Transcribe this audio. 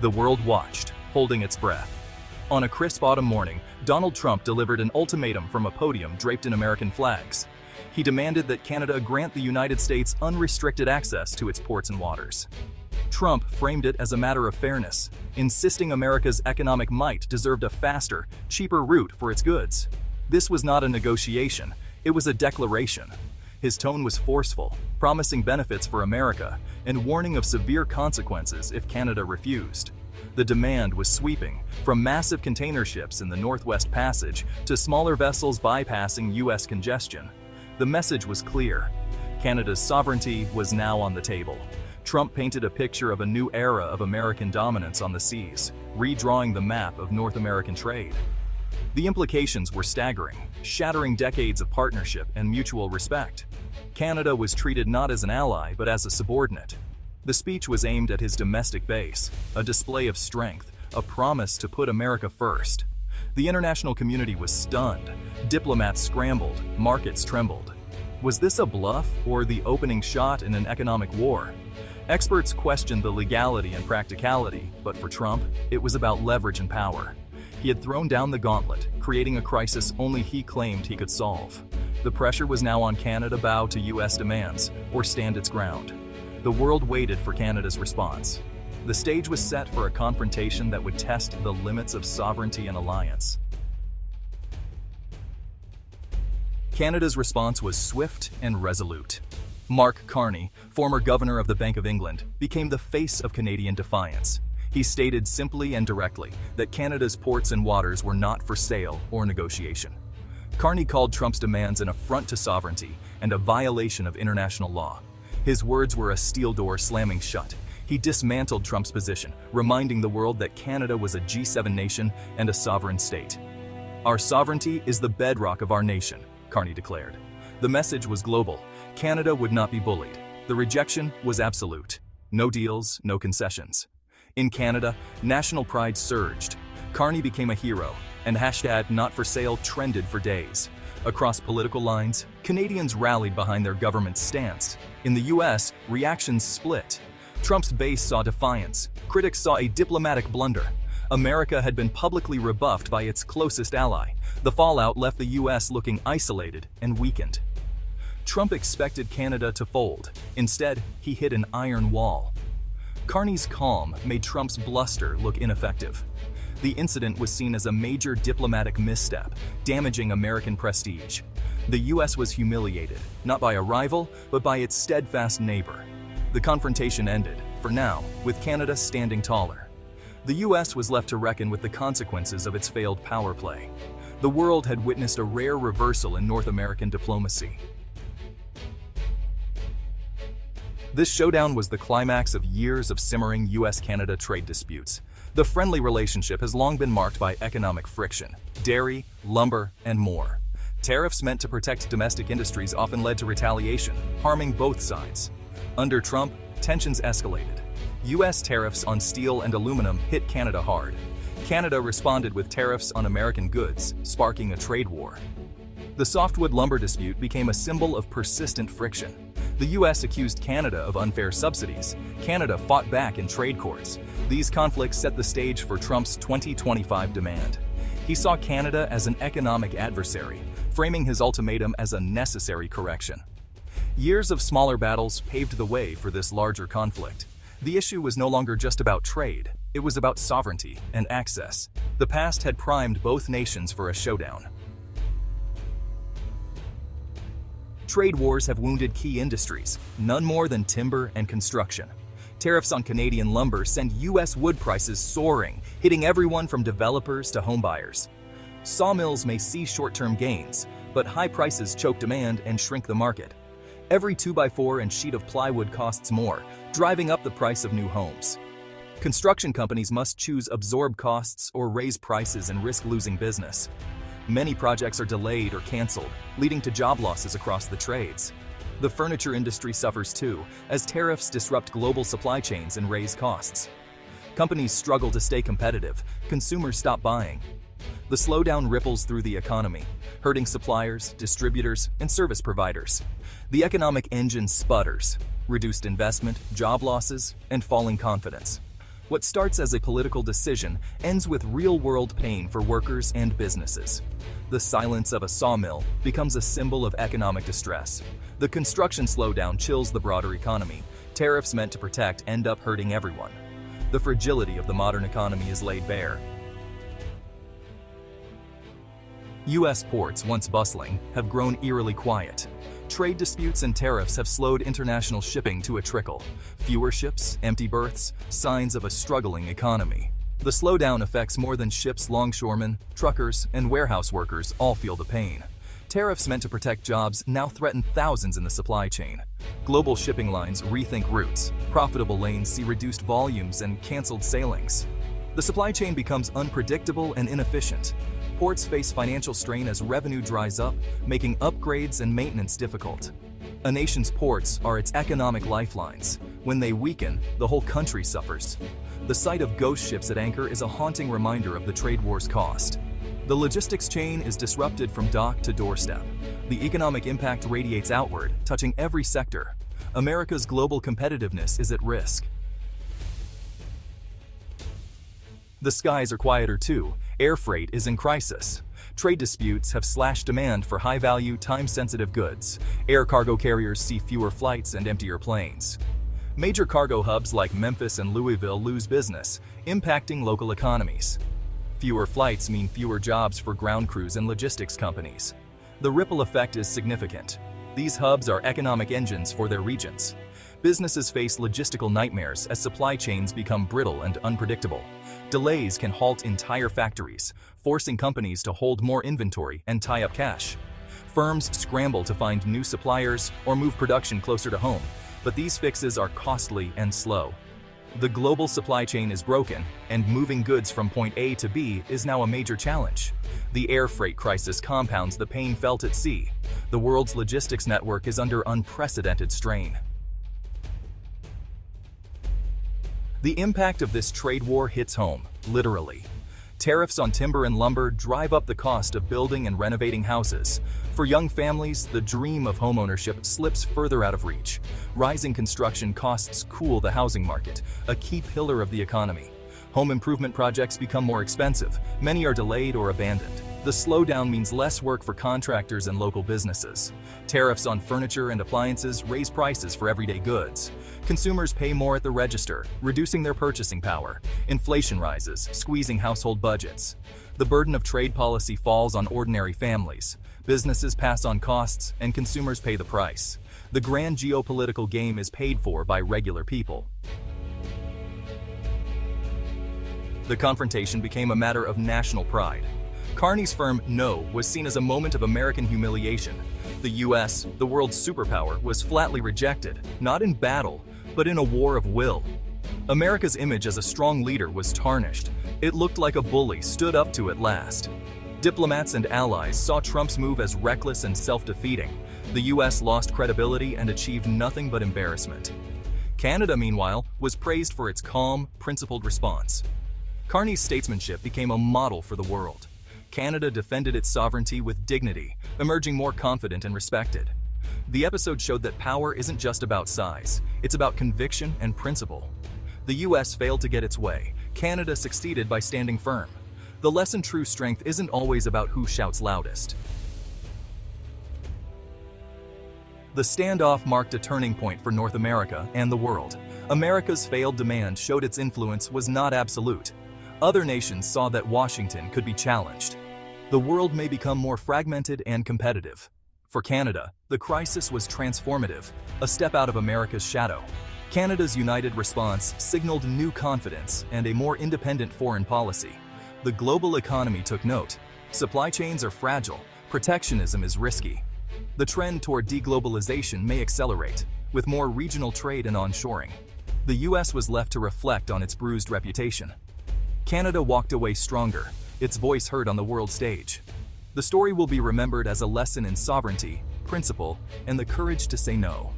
The world watched, holding its breath. On a crisp autumn morning, Donald Trump delivered an ultimatum from a podium draped in American flags. He demanded that Canada grant the United States unrestricted access to its ports and waters. Trump framed it as a matter of fairness, insisting America's economic might deserved a faster, cheaper route for its goods. This was not a negotiation, it was a declaration. His tone was forceful, promising benefits for America and warning of severe consequences if Canada refused. The demand was sweeping, from massive container ships in the Northwest Passage to smaller vessels bypassing U.S. congestion. The message was clear. Canada's sovereignty was now on the table. Trump painted a picture of a new era of American dominance on the seas, redrawing the map of North American trade. The implications were staggering, shattering decades of partnership and mutual respect. Canada was treated not as an ally but as a subordinate. The speech was aimed at his domestic base, a display of strength, a promise to put America first. The international community was stunned. Diplomats scrambled, markets trembled. Was this a bluff or the opening shot in an economic war? Experts questioned the legality and practicality, but for Trump, it was about leverage and power. He had thrown down the gauntlet, creating a crisis only he claimed he could solve. The pressure was now on Canada to bow to U.S. demands or stand its ground. The world waited for Canada's response. The stage was set for a confrontation that would test the limits of sovereignty and alliance. Canada's response was swift and resolute. Mark Carney, former governor of the Bank of England, became the face of Canadian defiance. He stated simply and directly that Canada's ports and waters were not for sale or negotiation. Carney called Trump's demands an affront to sovereignty and a violation of international law. His words were a steel door slamming shut. He dismantled Trump's position, reminding the world that Canada was a G7 nation and a sovereign state. "Our sovereignty is the bedrock of our nation," Carney declared. The message was global. Canada would not be bullied. The rejection was absolute. No deals, no concessions. In Canada, national pride surged. Carney became a hero, and #NotForSale trended for days. Across political lines, Canadians rallied behind their government's stance. In the U.S., reactions split. Trump's base saw defiance. Critics saw a diplomatic blunder. America had been publicly rebuffed by its closest ally. The fallout left the U.S. looking isolated and weakened. Trump expected Canada to fold. Instead, he hit an iron wall. Carney's calm made Trump's bluster look ineffective. The incident was seen as a major diplomatic misstep, damaging American prestige. The U.S. was humiliated, not by a rival, but by its steadfast neighbor. The confrontation ended, for now, with Canada standing taller. The U.S. was left to reckon with the consequences of its failed power play. The world had witnessed a rare reversal in North American diplomacy. This showdown was the climax of years of simmering U.S.-Canada trade disputes. The friendly relationship has long been marked by economic friction, dairy, lumber, and more. Tariffs meant to protect domestic industries often led to retaliation, harming both sides. Under Trump, tensions escalated. U.S. tariffs on steel and aluminum hit Canada hard. Canada responded with tariffs on American goods, sparking a trade war. The softwood lumber dispute became a symbol of persistent friction. The U.S. accused Canada of unfair subsidies. Canada fought back in trade courts. These conflicts set the stage for Trump's 2025 demand. He saw Canada as an economic adversary, framing his ultimatum as a necessary correction. Years of smaller battles paved the way for this larger conflict. The issue was no longer just about trade, it was about sovereignty and access. The past had primed both nations for a showdown. Trade wars have wounded key industries, none more than timber and construction. Tariffs on Canadian lumber send U.S. wood prices soaring, hitting everyone from developers to homebuyers. Sawmills may see short-term gains, but high prices choke demand and shrink the market. Every 2x4 and sheet of plywood costs more, driving up the price of new homes. Construction companies must choose absorb costs or raise prices and risk losing business. Many projects are delayed or canceled, leading to job losses across the trades. The furniture industry suffers too, as tariffs disrupt global supply chains and raise costs. Companies struggle to stay competitive, consumers stop buying. The slowdown ripples through the economy, hurting suppliers, distributors, and service providers. The economic engine sputters, reduced investment, job losses, and falling confidence. What starts as a political decision ends with real-world pain for workers and businesses. The silence of a sawmill becomes a symbol of economic distress. The construction slowdown chills the broader economy. Tariffs meant to protect end up hurting everyone. The fragility of the modern economy is laid bare. U.S. ports, once bustling, have grown eerily quiet. Trade disputes and tariffs have slowed international shipping to a trickle. Fewer ships, empty berths, signs of a struggling economy. The slowdown affects more than ships. Longshoremen, truckers, and warehouse workers all feel the pain. Tariffs meant to protect jobs now threaten thousands in the supply chain. Global shipping lines rethink routes. Profitable lanes see reduced volumes and canceled sailings. The supply chain becomes unpredictable and inefficient. Ports face financial strain as revenue dries up, making upgrades and maintenance difficult. A nation's ports are its economic lifelines. When they weaken, the whole country suffers. The sight of ghost ships at anchor is a haunting reminder of the trade war's cost. The logistics chain is disrupted from dock to doorstep. The economic impact radiates outward, touching every sector. America's global competitiveness is at risk. The skies are quieter too. Air freight is in crisis. Trade disputes have slashed demand for high-value, time-sensitive goods. Air cargo carriers see fewer flights and emptier planes. Major cargo hubs like Memphis and Louisville lose business, impacting local economies. Fewer flights mean fewer jobs for ground crews and logistics companies. The ripple effect is significant. These hubs are economic engines for their regions. Businesses face logistical nightmares as supply chains become brittle and unpredictable. Delays can halt entire factories, forcing companies to hold more inventory and tie up cash. Firms scramble to find new suppliers or move production closer to home, but these fixes are costly and slow. The global supply chain is broken, and moving goods from point A to B is now a major challenge. The air freight crisis compounds the pain felt at sea. The world's logistics network is under unprecedented strain. The impact of this trade war hits home, literally. Tariffs on timber and lumber drive up the cost of building and renovating houses. For young families, the dream of homeownership slips further out of reach. Rising construction costs cool the housing market, a key pillar of the economy. Home improvement projects become more expensive. Many are delayed or abandoned. The slowdown means less work for contractors and local businesses. Tariffs on furniture and appliances raise prices for everyday goods. Consumers pay more at the register, reducing their purchasing power. Inflation rises, squeezing household budgets. The burden of trade policy falls on ordinary families. Businesses pass on costs, and consumers pay the price. The grand geopolitical game is paid for by regular people. The confrontation became a matter of national pride. Carney's firm no was seen as a moment of American humiliation. The U.S., the world's superpower, was flatly rejected, not in battle, but in a war of will. America's image as a strong leader was tarnished. It looked like a bully stood up to at last. Diplomats and allies saw Trump's move as reckless and self-defeating. The U.S. lost credibility and achieved nothing but embarrassment. Canada, meanwhile, was praised for its calm, principled response. Carney's statesmanship became a model for the world. Canada defended its sovereignty with dignity, emerging more confident and respected. The episode showed that power isn't just about size, it's about conviction and principle. The US failed to get its way. Canada succeeded by standing firm. The lesson: true strength isn't always about who shouts loudest. The standoff marked a turning point for North America and the world. America's failed demand showed its influence was not absolute. Other nations saw that Washington could be challenged. The world may become more fragmented and competitive. For Canada, the crisis was transformative, a step out of America's shadow. Canada's united response signaled new confidence and a more independent foreign policy. The global economy took note. Supply chains are fragile, protectionism is risky. The trend toward deglobalization may accelerate, with more regional trade and onshoring. The US was left to reflect on its bruised reputation. Canada walked away stronger, its voice heard on the world stage. The story will be remembered as a lesson in sovereignty, principle, and the courage to say no.